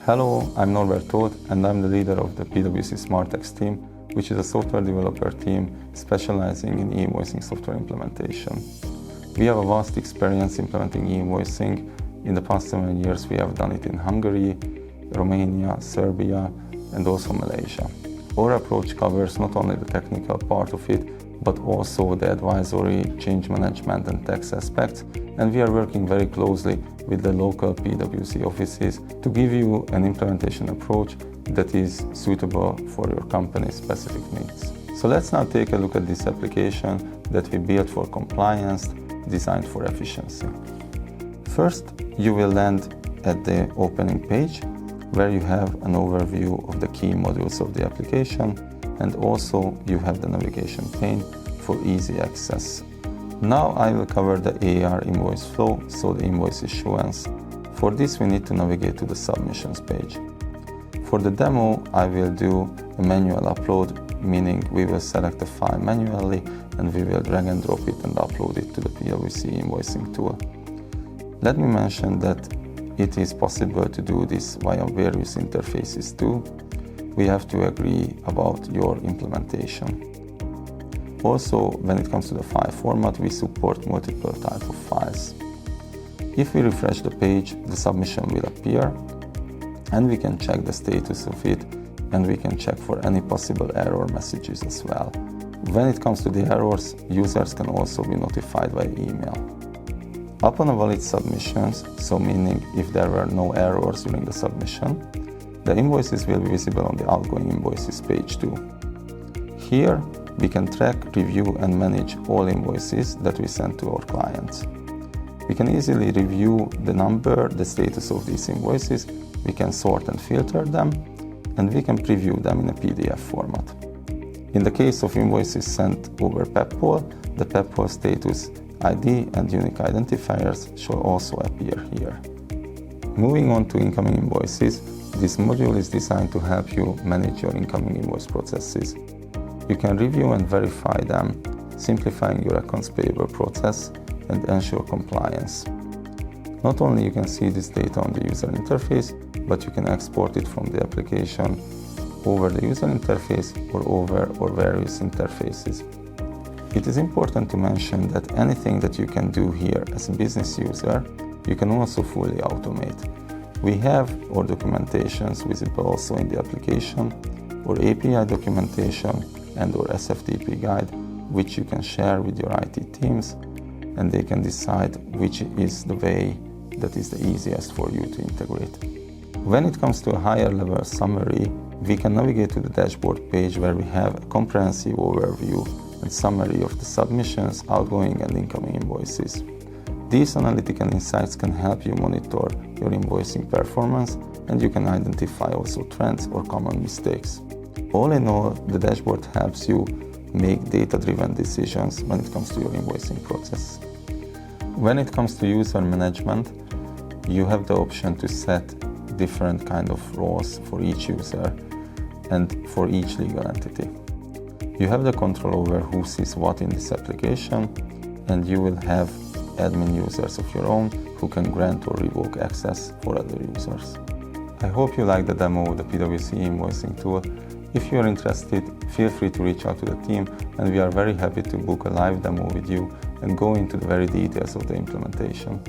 Hello, I'm Norbert Todt, and I'm the leader of the PwC SmartX team, which is a software developer team specializing in e-invoicing software implementation. We have a vast experience implementing e-invoicing. In the past 7 years, we have done it in Hungary, Romania, Serbia, and also Malaysia. Our approach covers not only the technical part of it, but also the advisory, change management, and tax aspects, and we are working very closely with the local PwC offices to give you an implementation approach that is suitable for your company's specific needs. So let's now take a look at this application that we built for compliance, designed for efficiency. First, you will land at the opening page, where you have an overview of the key modules of the application, and also you have the navigation pane for easy access. Now I will cover the AR invoice flow, so the invoice issuance. For this we need to navigate to the submissions page. For the demo I will do a manual upload, meaning we will select the file manually and we will drag and drop it and upload it to the PwC invoicing tool. Let me mention that it is possible to do this via various interfaces too. We have to agree about your implementation. Also, when it comes to the file format, we support multiple types of files. If we refresh the page, the submission will appear, and we can check the status of it, and we can check for any possible error messages as well. When it comes to the errors, users can also be notified by email. Upon a valid submissions, so meaning if there were no errors during the submission, the invoices will be visible on the outgoing invoices page too. Here, we can track, review, and manage all invoices that we send to our clients. We can easily review the number, the status of these invoices, we can sort and filter them, and we can preview them in a PDF format. In the case of invoices sent over PwC-ovo, the PwC-ovo status ID and unique identifiers shall also appear here. Moving on to incoming invoices, this module is designed to help you manage your incoming invoice processes. You can review and verify them, simplifying your accounts payable process and ensure compliance. Not only you can see this data on the user interface, but you can export it from the application over the user interface or over or various interfaces. It is important to mention that anything that you can do here as a business user, you can also fully automate. We have our documentations visible also in the application, or API documentation, and our SFTP guide, which you can share with your IT teams, and they can decide which is the way that is the easiest for you to integrate. When it comes to a higher level summary, we can navigate to the dashboard page where we have a comprehensive overview and summary of the submissions, outgoing and incoming invoices. These analytical insights can help you monitor your invoicing performance, and you can identify also trends or common mistakes. All in all, the dashboard helps you make data-driven decisions when it comes to your invoicing process. When it comes to user management, you have the option to set different kind of roles for each user and for each legal entity. You have the control over who sees what in this application, and you will have admin users of your own who can grant or revoke access for other users. I hope you like the demo of the PwC invoicing tool. If you are interested, feel free to reach out to the team, and we are very happy to book a live demo with you and go into the very details of the implementation.